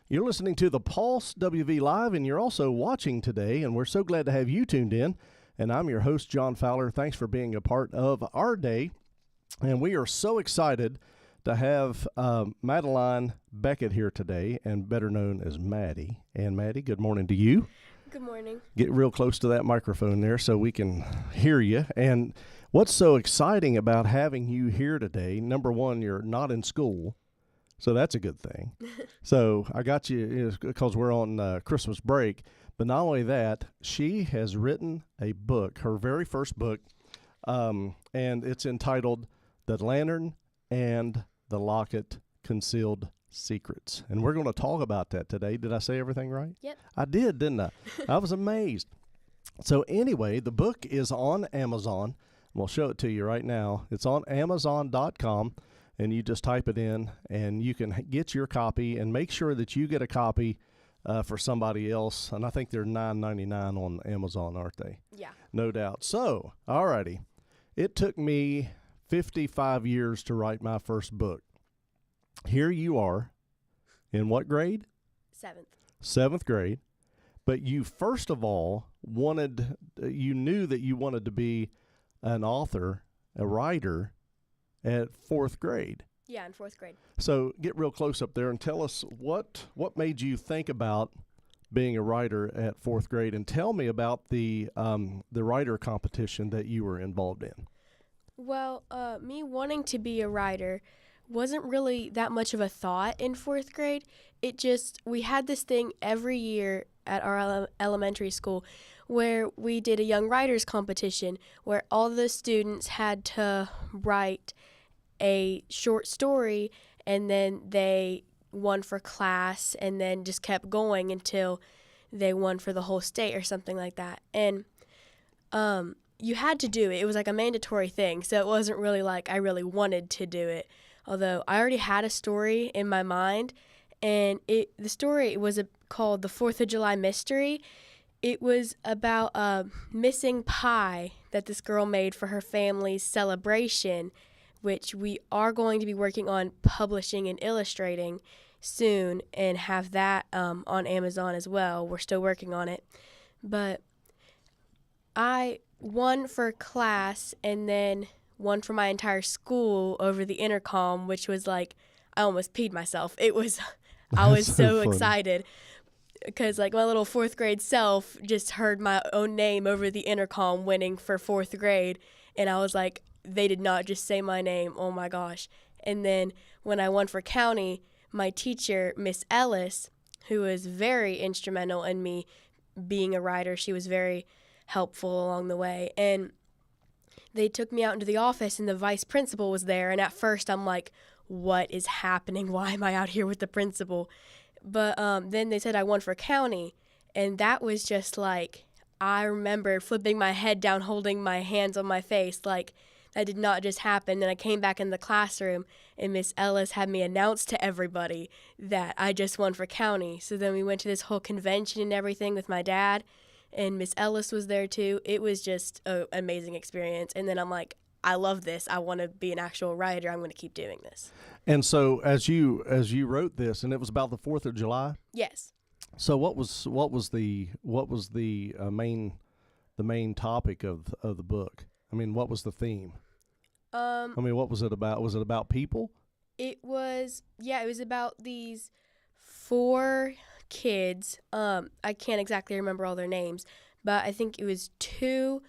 You're listening to the Pulse WV Live, and you're also watching today, and we're so glad to have you tuned in. And I'm your host, John Fowler. Thanks for being a part of our day. And we are so excited to have Maddie Beckett here today, and better known as Maddie. And Maddie, good morning to you. Good morning. Get real close to that microphone there so we can hear you. And what's so exciting about having you here today, number one, you're not in school, so that's a good thing. So I got you because we're on Christmas break. But not only that, she has written a book, her very first book, and it's entitled The Lantern and the Locket, Concealed Secrets. And we're going to talk about that today. Did I say everything right? Yep. I did, didn't I? I was amazed. So anyway, the book is on Amazon. We'll show it to you right now. It's on Amazon.com, and you just type it in, and you can get your copy, and make sure that you get a copy for somebody else. And I think they're $9.99 on Amazon, aren't they? Yeah. No doubt. So, alrighty. It took me 55 years to write my first book. Here you are. In what grade? Seventh grade. But you, first of all, you knew that you wanted to be an author, a writer, at fourth grade. Yeah, in fourth grade. So get real close up there and tell us what made you think about being a writer at fourth grade, and tell me about the writer competition that you were involved in. Well, me wanting to be a writer wasn't really that much of a thought in fourth grade. We had this thing every year at our elementary school where we did a young writers competition where all the students had to write a short story, and then they won for class, and then just kept going until they won for the whole state or something like that. And you had to do it. It was like a mandatory thing, so it wasn't really like I really wanted to do it. Although I already had a story in my mind, and the story was called The 4th of July Mystery. It was about a missing pie that this girl made for her family's celebration, which we are going to be working on publishing and illustrating soon, and have that on Amazon as well. We're still working on it. But I won for class, and then one for my entire school over the intercom, which was like, I almost peed myself. I was so excited because like my little fourth grade self just heard my own name over the intercom winning for fourth grade. And I was like, they did not just say my name. Oh my gosh. And then when I won for county, my teacher, Miss Ellis, who was very instrumental in me being a writer, she was very helpful along the way. And they took me out into the office, and the vice principal was there. And at first I'm like, what is happening? Why am I out here with the principal? But then they said I won for county. And that was just like, I remember flipping my head down, holding my hands on my face. Like, that did not just happen. And I came back in the classroom, and Miss Ellis had me announce to everybody that I just won for county. So then we went to this whole convention and everything with my dad. And Miss Ellis was there too. It was just an amazing experience. And then I'm like, I love this. I want to be an actual writer. I'm going to keep doing this. And so as you wrote this, and it was about the 4th of July? Yes. So what was the main topic of the book? I mean, what was the theme? What was it about? Was it about people? It was about these 4 kids. I can't exactly remember all their names, but I think it was 2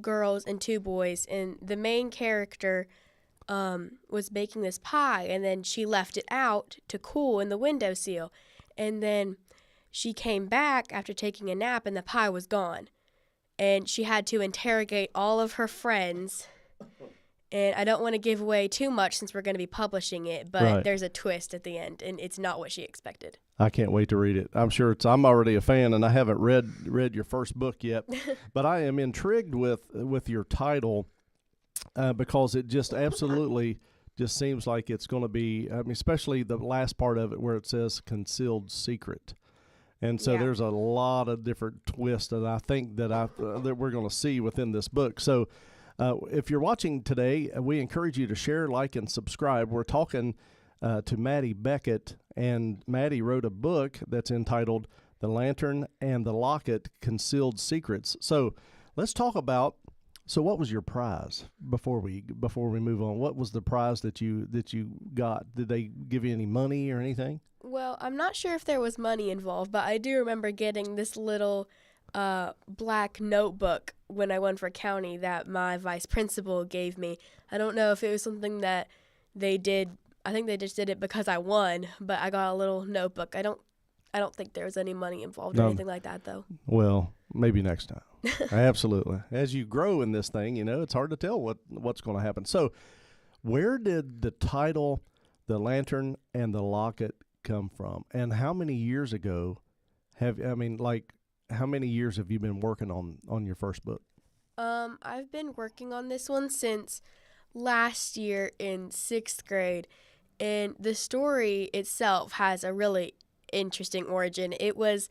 girls and 2 boys, and the main character was baking this pie, and then she left it out to cool in the windowsill, and then she came back after taking a nap, and the pie was gone, and she had to interrogate all of her friends. And I don't want to give away too much since we're going to be publishing it, but right. There's a twist at the end, and it's not what she expected. I can't wait to read it. I'm already a fan, and I haven't read your first book yet, but I am intrigued with your title because it just absolutely just seems like it's going to be, especially the last part of it where it says concealed secret. And so there's a lot of different twists that I think that we're going to see within this book. So if you're watching today, we encourage you to share, like, and subscribe. We're talking to Maddie Beckett, and Maddie wrote a book that's entitled "The Lantern and the Locket: Concealed Secrets." So let's talk about. So what was your prize before we move on? What was the prize that you got? Did they give you any money or anything? Well, I'm not sure if there was money involved, but I do remember getting this little black notebook when I won for county that my vice principal gave me. I don't know if it was something that they did. I think they just did it because I won, but I got a little notebook. I don't think there was any money involved or anything like that, though. Well, maybe next time. Absolutely. As you grow in this thing, it's hard to tell what's going to happen. So, where did the title, "The Lantern and the Locket," come from? And how many years ago how many years have you been working on your first book? I've been working on this one since last year in 6th grade, and the story itself has a really interesting origin. It was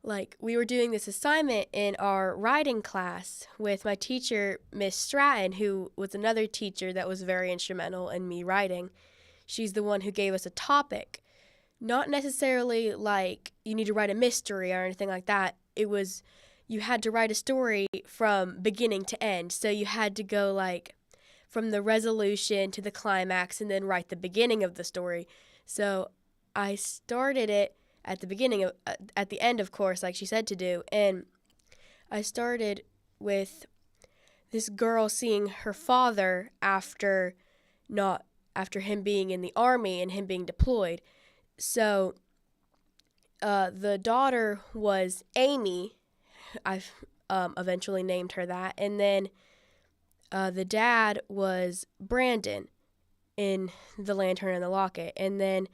like we were doing this assignment in our writing class with my teacher, Miss Stratton, who was another teacher that was very instrumental in me writing. She's the one who gave us a topic. Not necessarily like you need to write a mystery or anything like that. It was you had to write a story from beginning to end. So you had to go like from the resolution to the climax and then write the beginning of the story. So I started it at the end, of course, like she said to do. And I started with this girl seeing her father after him being in the army and him being deployed. So the daughter was Amy. I've eventually named her that. And then the dad was Brandon in The Lantern and the Locket. And then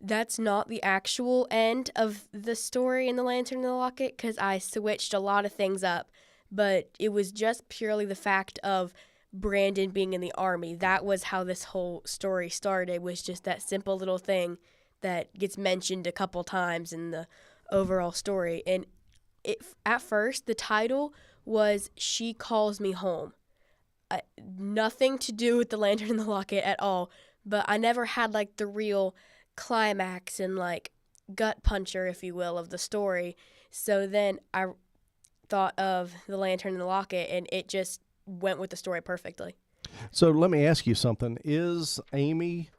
that's not the actual end of the story in The Lantern and the Locket because I switched a lot of things up. But it was just purely the fact of Brandon being in the army. That was how this whole story started, was just that simple little thing that gets mentioned a couple times in the overall story. And at first, the title was She Calls Me Home. Nothing to do with The Lantern and the Locket at all, but I never had like the real climax and like gut puncher, if you will, of the story. So then I thought of The Lantern and the Locket, and it just went with the story perfectly. So let me ask you something. Is Amy,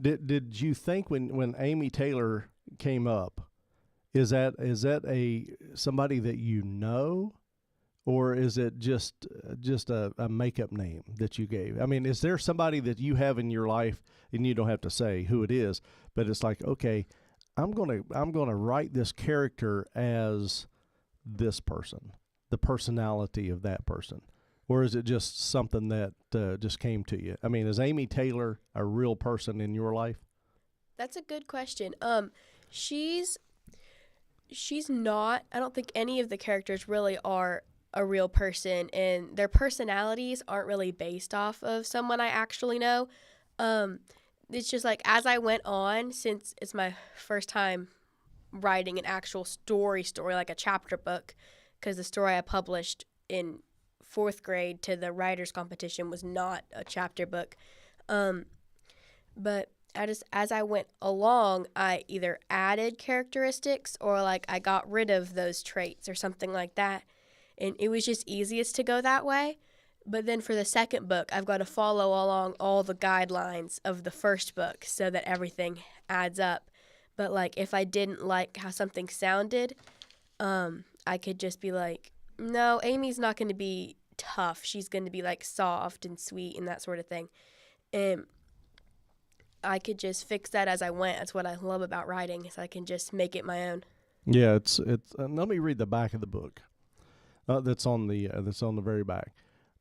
did you think when Amy Taylor came up, is that somebody that you know, or is it just a makeup name that you gave? I mean, is there somebody that you have in your life, and you don't have to say who it is, but it's like, okay, I'm gonna write this character as this person, the personality of that person, or is it just something that just came to you? I mean, is Amy Taylor a real person in your life? That's a good question. She's not. I don't think any of the characters really are a real person, and their personalities aren't really based off of someone I actually know. It's just like as I went on, since it's my first time writing an actual story like a chapter book, because the story I published in 4th grade to the writers competition was not a chapter book. But as I went along, I either added characteristics or like I got rid of those traits or something like that. And it was just easiest to go that way. But then for the second book, I've got to follow along all the guidelines of the first book so that everything adds up. But like if I didn't like how something sounded, I could just be like, no, Amy's not going to be tough. She's going to be like soft and sweet and that sort of thing. And I could just fix that as I went. That's what I love about writing, is I can just make it my own. Yeah, it's. Let me read the back of the book. That's on the very back.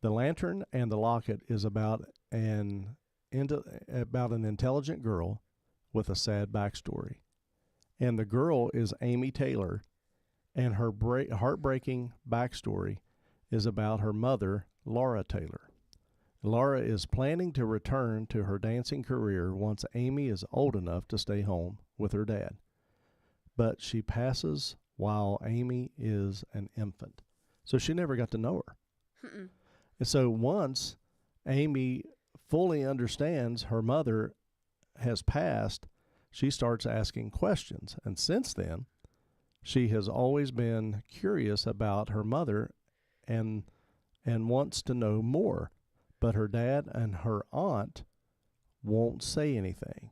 The Lantern and the Locket is about an intelligent girl with a sad backstory, and the girl is Amy Taylor, and her heartbreaking backstory is about her mother, Laura Taylor. Laura is planning to return to her dancing career once Amy is old enough to stay home with her dad. But she passes while Amy is an infant. So she never got to know her. Mm-mm. And so once Amy fully understands her mother has passed, she starts asking questions. And since then, she has always been curious about her mother and wants to know more. But her dad and her aunt won't say anything.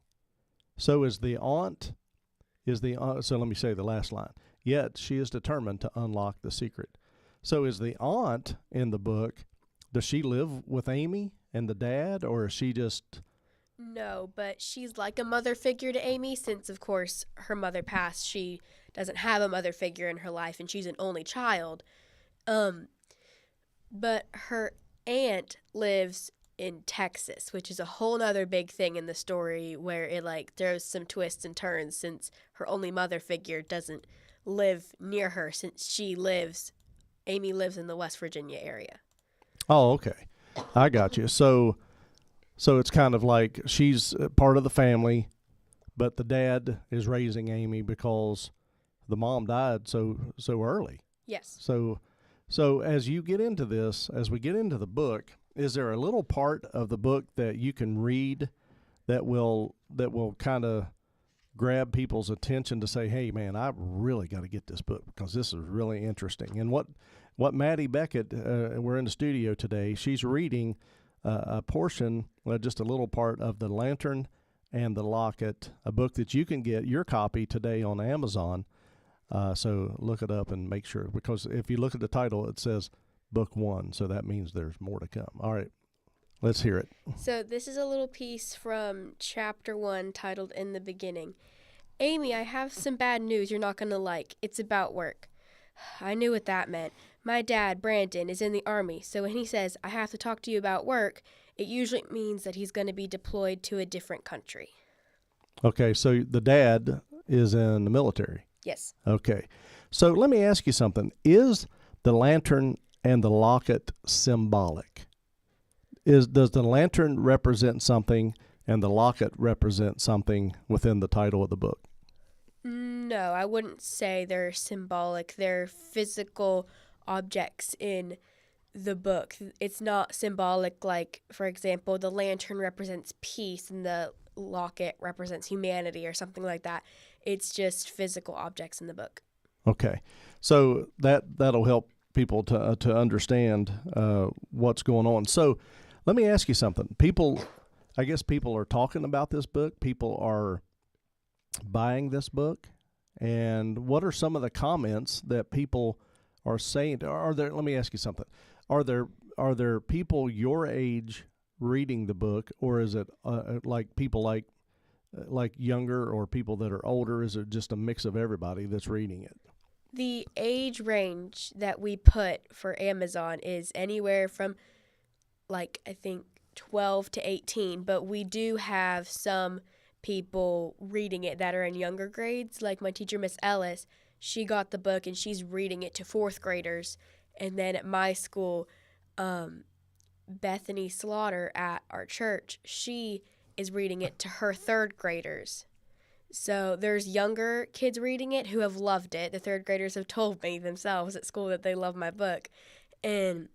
So so let me say the last line. Yet she is determined to unlock the secret. So is the aunt in the book, does she live with Amy and the dad, or is she just... No, but she's like a mother figure to Amy since, of course, her mother passed. She doesn't have a mother figure in her life, and she's an only child. But her aunt lives in Texas, which is a whole nother big thing in the story where it like throws some twists and turns since her only mother figure doesn't live near her since Amy lives in the West Virginia area. Oh, okay. I got you. So it's kind of like she's part of the family, but the dad is raising Amy because the mom died so early. Yes. So as we get into the book, is there a little part of the book that you can read that will kind of grab people's attention to say, hey, man, I really got to get this book because this is really interesting? And what Maddie Beckett, we're in the studio today, she's reading a portion, just a little part of The Lantern and the Locket, a book that you can get your copy today on Amazon. So look it up and make sure, because if you look at the title, it says Book 1, so that means there's more to come. All right, let's hear it. So this is a little piece from Chapter 1 titled In the Beginning. Amy, I have some bad news you're not going to like. It's about work. I knew what that meant. My dad, Brandon, is in the Army, so when he says, I have to talk to you about work, it usually means that he's going to be deployed to a different country. Okay, so the dad is in the military. Yes. Okay, so let me ask you something. Is the lantern and the locket symbolic? Does the lantern represent something and the locket represent something within the title of the book? No, I wouldn't say they're symbolic. They're physical objects in the book. It's not symbolic like, for example, the lantern represents peace and the locket represents humanity or something like that. It's just physical objects in the book. Okay, so that'll help people to understand what's going on. So let me ask you something. I guess people are talking about this book. People are buying this book. And what are some of the comments that people are saying? Let me ask you something. Are there people your age reading the book, or is it like people like younger or people that are older? Is it just a mix of everybody that's reading it? The age range that we put for Amazon is anywhere from, like, I think 12 to 18, but we do have some people reading it that are in younger grades. Like my teacher, Miss Ellis, she got the book and she's reading it to fourth graders. And then at my school, Bethany Slaughter at our church, she is reading it to her third graders. So there's younger kids reading it who have loved it. The third graders have told me themselves at school that they love my book. And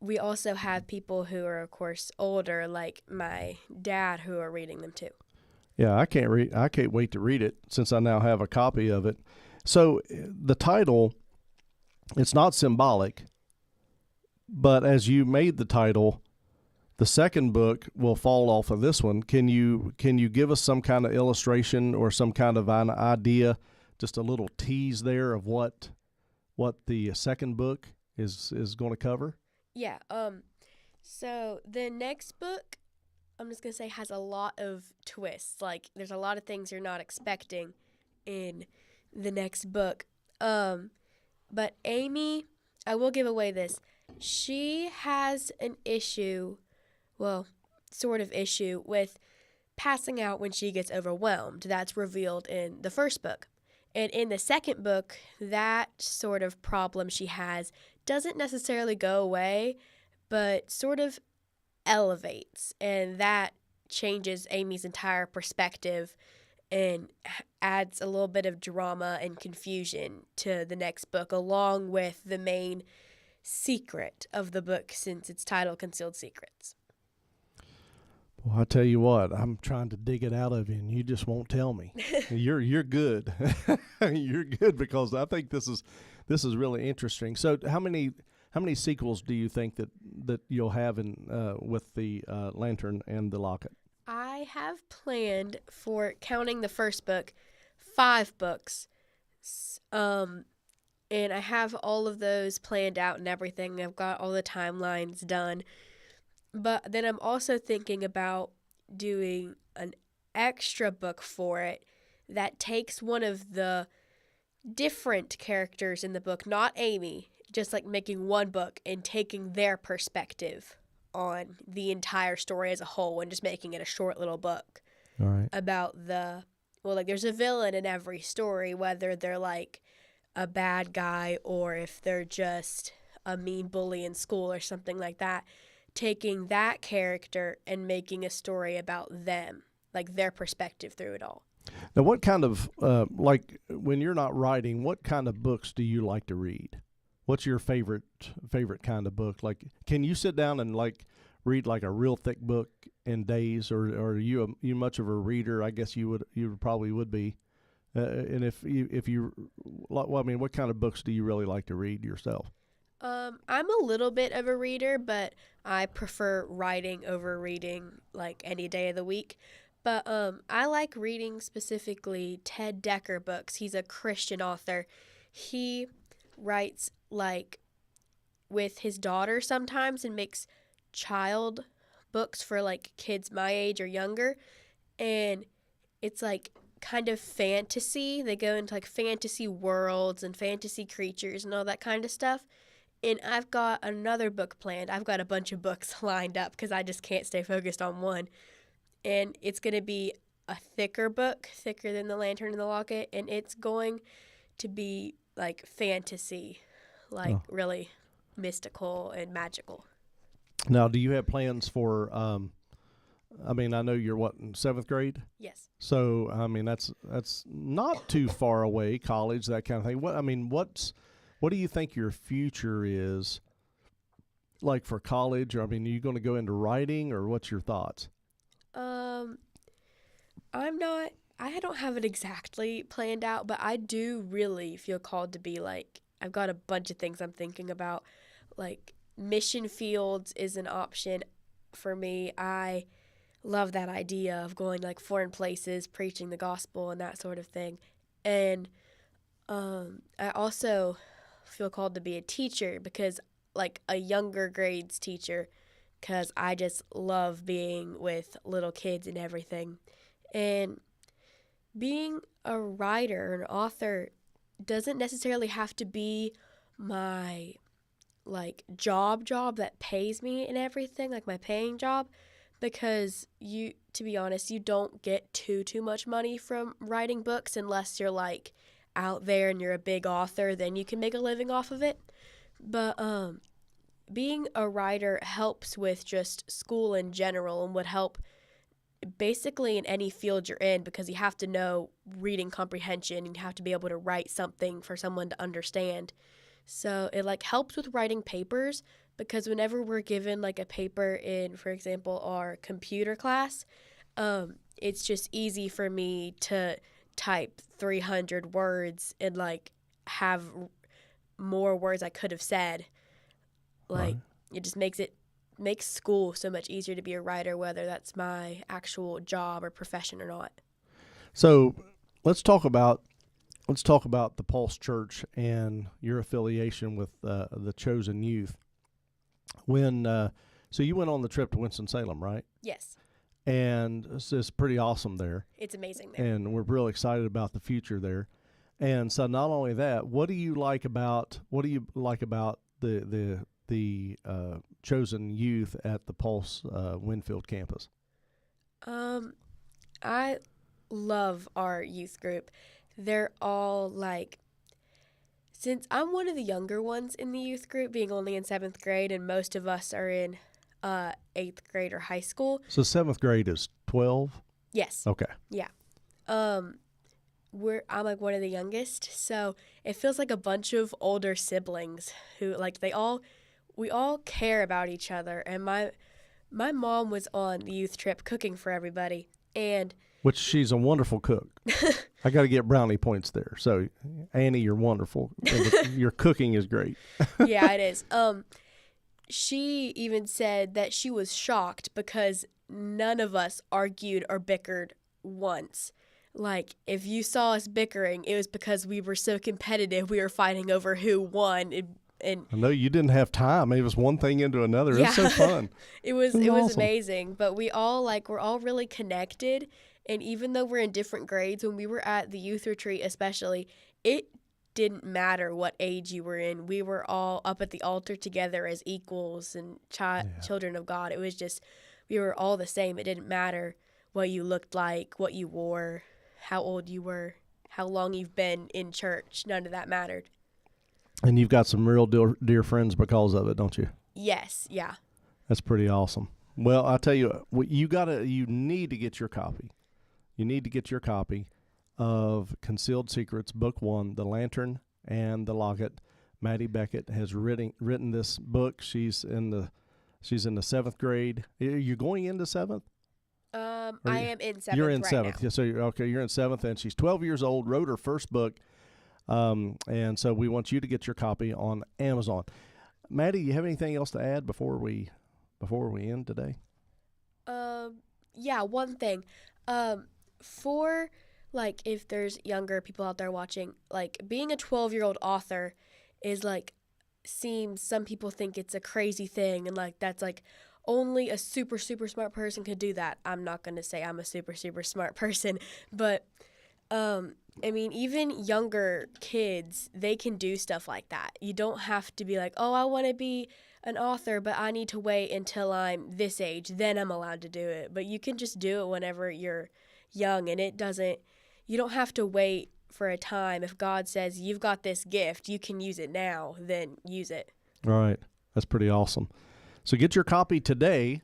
we also have people who are, of course, older, like my dad, who are reading them too. Yeah, I can't wait to read it since I now have a copy of it. So the title, it's not symbolic, but as you made the title, the second book will fall off of this one. Can you give us some kind of illustration or some kind of an idea, just a little tease there of what the second book is going to cover? Yeah. So the next book, I'm just going to say, has a lot of twists. Like, there's a lot of things you're not expecting in the next book. But Amy, I will give away this. She has an issue, well, sort of issue, with passing out when she gets overwhelmed. That's revealed in the first book. And in the second book, that sort of problem she has doesn't necessarily go away, but sort of elevates. And that changes Amy's entire perspective and adds a little bit of drama and confusion to the next book, along with the main secret of the book, since its title, Concealed Secrets. Well, I tell you what, I'm trying to dig it out of you, and you just won't tell me. You're good. You're good because I think this is really interesting. So, how many sequels do you think that you'll have in with the Lantern and the Locket? I have planned for counting the first book, 5 books. And I have all of those planned out and everything. I've got all the timelines done. But then I'm also thinking about doing an extra book for it that takes one of the different characters in the book, not Amy, just like making one book and taking their perspective on the entire story as a whole and just making it a short little book All right. about there's a villain in every story, whether they're like a bad guy or if they're just a mean bully in school or something like that. Taking that character and making a story about them, like their perspective through it all. Now, what kind of like when you're not writing, what kind of books do you like to read? What's your favorite kind of book? Like, can you sit down and like read like a real thick book in days, or are you much of a reader? I guess you probably would be. And if you, well, I mean, what kind of books do you really like to read yourself? I'm a little bit of a reader, but I prefer writing over reading like any day of the week. But I like reading specifically Ted Dekker books. He's a Christian author. He writes like with his daughter sometimes and makes child books for like kids my age or younger. And it's like kind of fantasy. They go into like fantasy worlds and fantasy creatures and all that kind of stuff. And I've got another book planned. I've got a bunch of books lined up because I just can't stay focused on one. And it's going to be a thicker book, thicker than The Lantern and the Locket. And it's going to be like fantasy, like really mystical and magical. Now, do you have plans for, I mean, I know you're what, in 7th grade? Yes. So, I mean, that's not too far away, college, that kind of thing. What do you think your future is like for college? Or, I mean, are you going to go into writing, or what's your thoughts? I don't have it exactly planned out, but I do really feel called to be like, I've got a bunch of things I'm thinking about. Like, mission fields is an option for me. I love that idea of going like foreign places, preaching the gospel and that sort of thing. And I also feel called to be a teacher, because like a younger grades teacher, because I just love being with little kids and everything. And being a writer or an author doesn't necessarily have to be my like job that pays me and everything, like my paying job, because to be honest, you don't get too much money from writing books unless you're like out there and you're a big author. Then you can make a living off of it. But being a writer helps with just school in general and would help basically in any field you're in, because you have to know reading comprehension and you have to be able to write something for someone to understand. So it like helps with writing papers, because whenever we're given like a paper in, for example, our computer class, it's just easy for me to type 300 words and like have more words I could have said. Like, it just makes school so much easier to be a writer, whether that's my actual job or profession or not. So let's talk about the Pulse Church and your affiliation with the Chosen Youth. So you went on the trip to Winston-Salem, right? Yes. And it's pretty awesome there. It's amazing there. And we're real excited about the future there. And so not only that, what do you like about the Chosen Youth at the Pulse Winfield campus? I love our youth group. They're all like, since I'm one of the younger ones in the youth group, being only in 7th grade, and most of us are in 8th grade or high school. So 7th grade is 12? Yes. Okay. Yeah. I'm like one of the youngest, so it feels like a bunch of older siblings who like we all care about each other. And My mom was on the youth trip cooking for everybody, and Which she's a wonderful cook. I got to get brownie points there. So, Annie, you're wonderful. Your cooking is great. yeah, it is. She even said that she was shocked because none of us argued or bickered once. Like, if you saw us bickering, it was because we were so competitive. We were fighting over who won. And I know you didn't have time. It was one thing into another. yeah, It's so fun. it was awesome. amazing. But we're all really connected. And even though we're in different grades, when we were at the youth retreat especially, it didn't matter what age you were in. We were all up at the altar together as equals and children of God. It was just, we were all the same. It didn't matter what you looked like, what you wore, how old you were, how long you've been in church. None of that mattered. And you've got some real dear friends because of it, don't you? Yes, yeah. That's pretty awesome. Well, I tell you, you need to get your copy. You need to get your copy of Concealed Secrets, Book 1, The Lantern and the Locket. Maddie Beckett has written this book. She's in the 7th grade. You're going into 7th? I am in 7th. You're in right 7th. now. Yeah, so you're in 7th, and she's 12 years old, wrote her first book. And so we want you to get your copy on Amazon. Maddie, you have anything else to add before we end today? Yeah, one thing. For like if there's younger people out there watching, like being a 12-year-old author is like some people think it's a crazy thing and like that's like only a super smart person could do that. I'm not going to say I'm a super smart person, but I mean, even younger kids, they can do stuff like that. You don't have to be like, oh, I want to be an author, but I need to wait until I'm this age, then I'm allowed to do it. But you can just do it whenever you're young, and you don't have to wait for a time. If God says you've got this gift, you can use it now, then use it. All right. That's pretty awesome. So get your copy today,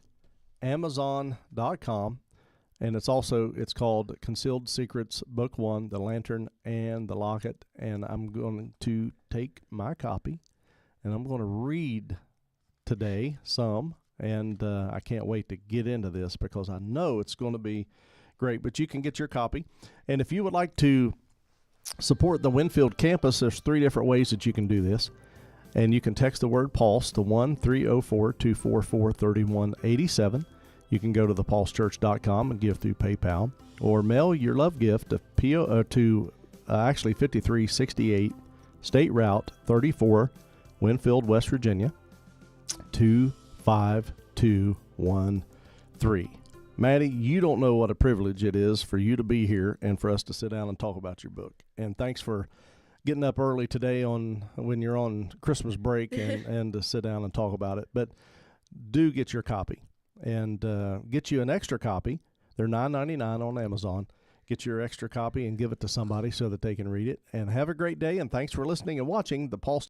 Amazon.com. And it's called Concealed Secrets, Book 1, The Lantern and the Locket. And I'm going to take my copy, and I'm going to read today some. And I can't wait to get into this because I know it's going to be great. But you can get your copy. And if you would like to support the Winfield campus, there's 3 different ways that you can do this. And you can text the word PULSE to 1-304-244-3187. You can go to thepulsechurch.com and give through PayPal, or mail your love gift to 5368 State Route 34, Winfield, West Virginia, 25213. Maddie, you don't know what a privilege it is for you to be here and for us to sit down and talk about your book. And thanks for getting up early today when you're on Christmas break and to sit down and talk about it. But do get your copy. And get you an extra copy. They're $9.99 on Amazon. Get your extra copy and give it to somebody so that they can read it. And have a great day, and thanks for listening and watching the Pulse